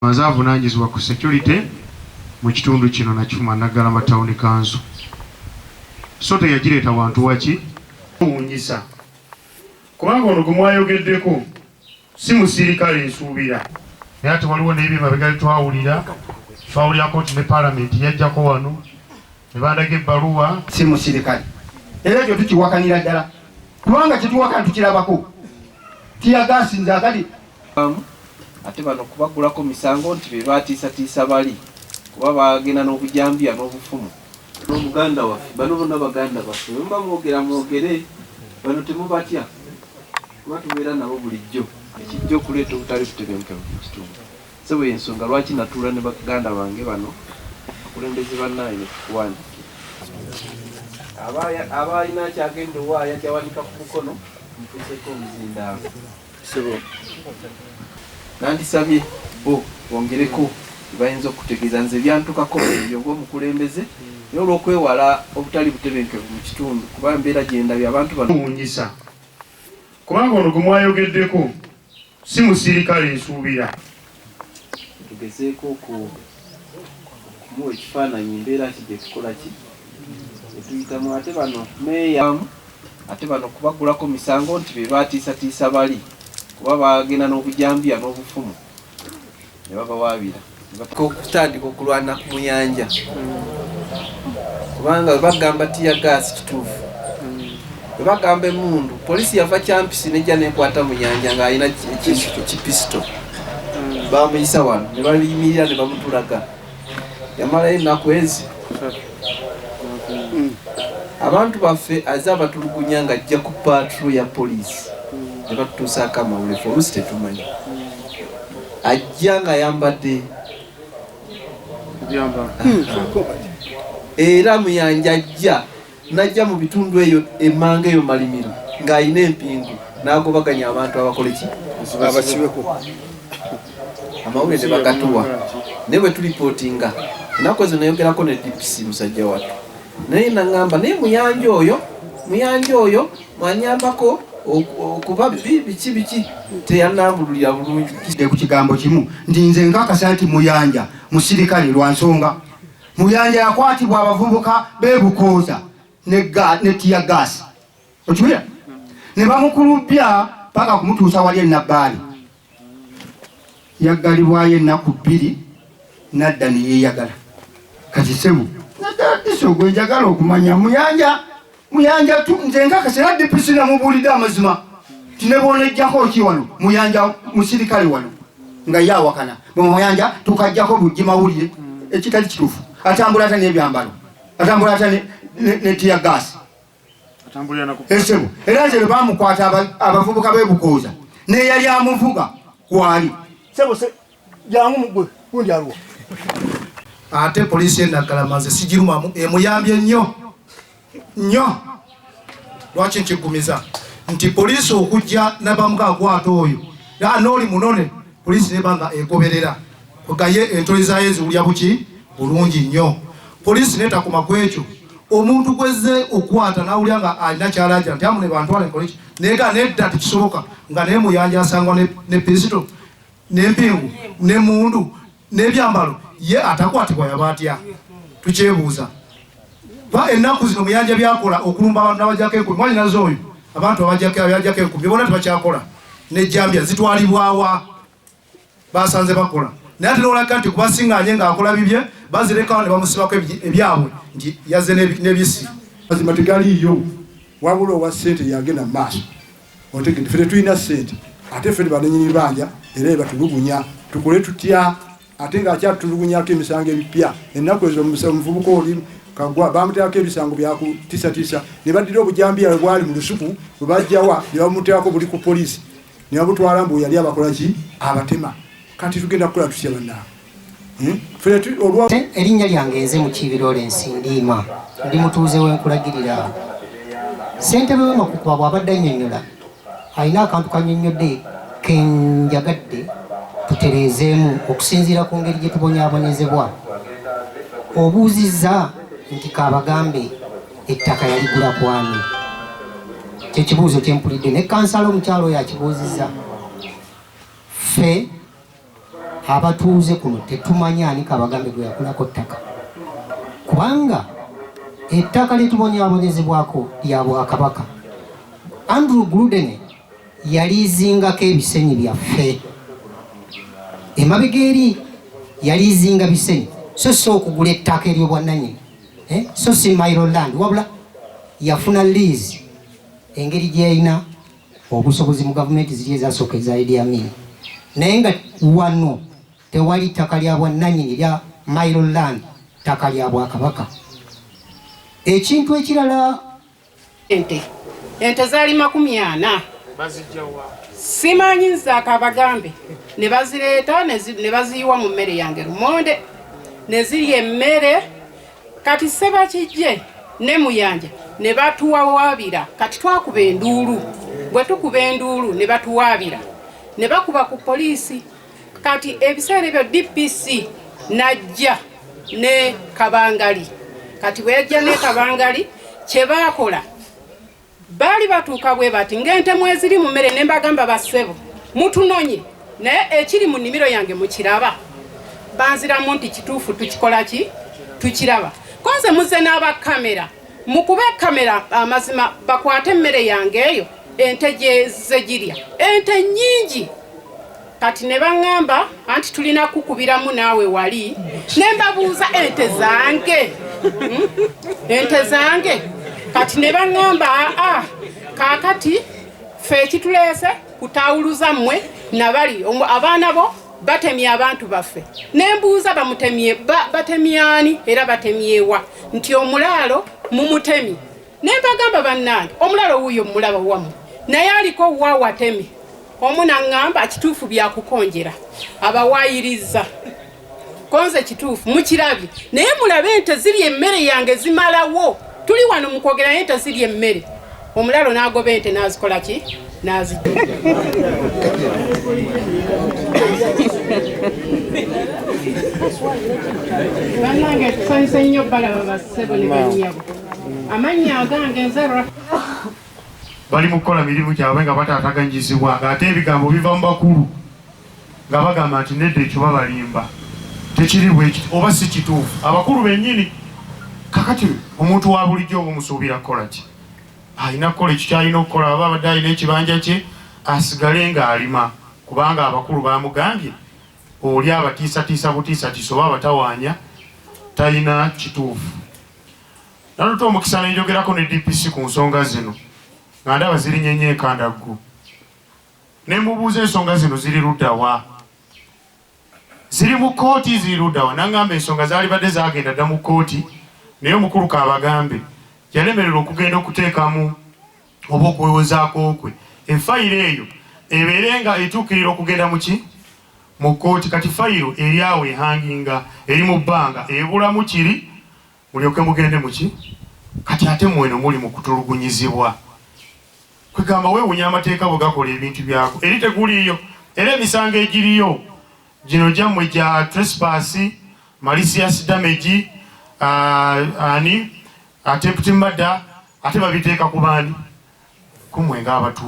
Mazaavu nanjizibwa ku security mu kitundu kino Nakifuma Nagalama town council. Sote yajireeta wantu waki unyisa. Kubanga ono gumwayogeddeko si musirikale nsuubira. Naye ate waliwo n'ebyo mabega twawulira koti ne parliament yajjako wano ne bandaga ebbaluwa si musirikale. Era ekyo tukiwakanira ddala. Kubanga kituwakana tukirabako. Tiyagasinza akali. Ate bano kubagulako misango nti be batiisatiisa bali kuba bagenda n'obujambya n'obufumu n'omuganda waffe bano bonna baganda baffe mba mwogere bano temubatya kuba tubeera nabo bulijjo ekijja okuleeta obutali butebenkevu mu kitundu. So ensonga lwaki natuula ne baganda bange bano akulembeze bannaye ne tukuwandiikira abalina kyagenda owaaya kyawanika ku mukono mutuuseeko omuzindaalo. Nandisabye wongereko bayinza okutegeeza nze byantukako ebyo ng'omukulembeze naye olw'okwewala obutali butebenkevu mu kitundu kuba mbeera gye ndabye abantu bano unyisa. Kubanga ono gumwayogeddeko si musirikale nsuubira. tugezeeko okumuwa ekifaananyi mbeera kijja kukola ki etuyitamu. Ate bano meeya ate bano kubagulako misango nti be batiisatiisa bali kuba bagenda n'obujambya n'obufumu ne babawaabira okutandika okulwana ku muyanja kubanga bagamba tiyagaasi kituufu bagamba emundu polisi yava kyampisi nejja nekwata muyanja ng'alina ekipisito bamuyisa wano ne bayimirira ne bamutulaga yamalayo ennaku ezi abantu baffe aze abatulugunya ng'ajja ku patro ya polisi ne batutuusaako amawulire oluusi tetumanyi ajja nga yambadde era muyanja ajja najja mu bitundu eyo emmanga eyo malimiro ng'alina empingu n'agobaganya abantu abakole ki abasibeko amawulire ne bagatuwa naye bwe tulipootinga ennaku ezo nayogerako ne DPC musajja wattu naye naŋŋamba naye muyanja oyo mwanyambako okuba biki teyanambululira bulungi ku kigambo kimu nti nze nkakasa nti muyanja musirikale lwa nsonga muyanja yakwatibwa abavubuka beebukooza ne tiyagaasi okibira ne bamukulubya paka kumutuusa wali enabbaali yaggalibwayo ennaku 2 nadda neyeeyagala kati sebu naddaadiso njagala okumanya muyanja nze nkakasa era DPC namubuulidde amazima tinebonejjako ki wano muyanja musirikale wano nga yawakana muyanja tukajjako bujji mawulire ekitali kituufu atambula ata n'ebyambalo atambula ata ne tiyagaasi esebo era nze bwe bamukwata abavubuka beebukooza neyali amuvuga kwali sebo jangu mugwe gundi aliwo ate polisi enagalamanze sigirumamu emuyambye nnyo lwaki nkigumiza nti polisi okujja nabamuka akwata oyo n'oli munone polisi nebanga egoberera kugaye entoli zayo eziwulya buki bulungi nnyo. Polisi netakoma ku ekyo omuntu gwezze okwata nawulya nga alina kyalaja nti amune bantwala enkoleki nega nedda tekisoboka nga naye muyanja asangwa ne pisito n'empingu n'emundu n'ebyambalo ye atakwatibwa yaba atya tukyebuuza ba ennaku zino muyanja byakola okulumba abantu n'abajjako enkumi mwali nazo oyo abantu abajjako enkumi bona tebakyakola n'ejjambya zitwalibwawa basanze bakola naye ate n'olaka nti kubasiŋŋanye ng'akola bibye bazirekawo ne bamusibako ebyabwe nti yazze n'ebyesi mazima tegaliiyo wabula owa ssente yagenda mu maaso otegedde ffe tetulina ssente ate ffe bananyini bibanja era ebatulugunya tukole tutya ate ng'akyatulugunyako emisango ebipya ennaku ezo omuvubuka oli kagwa bamuteerako ebisango byakutiisatiisa ne baddira obujambiya bwe bwali mu lusuku bwe bajjawa ne bamuteerako buli ku polisi ne babutwala mbu yali abakola ki abatema kati tugenda kukola tutya bannaawe erinnya lyange nze mu Kibirole Nsindiima ndi mutuuze w'enkulagirira ssentebe we Makukuba bw'abadde annyonnyola alina akantu kannyonnyodde kenjagadde tutereezeemu okusinziira ku ngeri gye tubonyaabonyezebwa. Obuuzizza nti Kabagambe ettaka yaligula kwani kyekibuuzo kyempulidde ne kansala omukyalo oyo akibuuzizza ffe abatuuze kuno tetumanyi ani Kabagambe gwe yakulako ttaka, kubanga ettaka litubonyaabonyezebwako lya Bwakabaka. Andrew Grudene yalizingako ebisenyi byaffe, emabega eri yalizinga bisenyi, so si okugula ettaka ery'obwannannyini, so si Mailoland, wabula yafuna lease engeri gyeyina obusobozi mu gavumenti ziri ezasooka eza Idi Amin, naye nga wano tewali ttaka lya bwannannyini lya Mailoland, ttaka lya Bwakabaka. Ekintu ekirala, ente zaali 40 simanyi za Kabagambe ne bazireeta ne baziyiwa mu mmere yange lumonde ne ziri emmere. Kati Sebakijje ne Muyanja ne batuwawaabira, kati twakuba enduulu, bwe tukuba enduulu ne batuwaabira ne bakuba ku polisi. Kati ebiseera ebyo DPC najja ne Kabangali, kati bwe yajja ne Kabangali kye baakola baali batuuka bwe bati ng'ente mweziri mu mmere ne mbagamba bassebo mutunonye naye ekiri mu nnimiro yange mukiraba. Banziramu nti kituufu tukikola ki tukiraba. Konze muze n'abakamera mukube kamera amazima bakwate emmere yange eyo ente gye zegirya, ente nnyingi. Kati ne baŋŋamba anti tulina kukubiramu naawe wali, ne mbabuuza ente zange ente zange. Kati ne baŋŋamba kaakati ffe ekituleese kutawuluza mmwe nabali abaana bo batemye abantu baffe. Ne mbuuza batemyani era batemyewa, nti omulaalo mumutemi. Ne mbagamba bannange omulaalo wuuyo mulaba wamu naye aliko waawatemi. Omu naŋŋamba kituufu byakukonjera abawaayiriza. Konze kituufu mukirabye naye mulabe ente ziri emmere yange zimalawo. Tuli wano mukwogera ente ziri emmere. Omulaalo n'agoba ente n'azikola ki n'azijja. Bannange tusanyuse nnyo balaba bassebo ne bannyabo. Amannya agange nzerwa bali mu kukola mirimu gyabwe nga bataataganyizibwa, ng'ate ebigambo biva mu bakulu nga bagamba nti nedda ekyo babalimba tekiri bwekiti oba si kituufu. Abakulu bennyini kakati omuntu wa bulijjo oba omusuubira kukola ki? Alina kukola ekyo kyalina okukola. Aba abadde alina ekibanja kye asigale ng'alima, kubanga abakulu bamugambye oli abatiisatiisa butiisatiisa oba abatawaanya talina kituufu. Naluta omukisa ne njogerako ne DPC ku nsonga zino nga ndaba zirinnye enkandaggu. Ne mubuuza ensonga zino ziri luddawa? Ziri mu kkooti ziri luddawa? Naŋŋamba ensonga zaali badde zaagenda dda mu kkooti, naye omukulu Kabagambe yalemererwa okugenda okuteekamu oba okwewozaako kwe efayiro eyo ebeere nga etuukirira okugenda mu kkooti. Kati fayiro eri awo ehanginga eri mu bbanga ebulamu kiri mulyoke mugende kati ate mweno muli mu kutulugunyizibwa. Kwegamba weewunya amateeka bwe gakola ebintu byako eri teguliyo, era emisango egiriyo gino gyammwe gya trespass, malicious damage, attempted murder, ate babiteeka ku baani? Kumwe ng'abatuuze.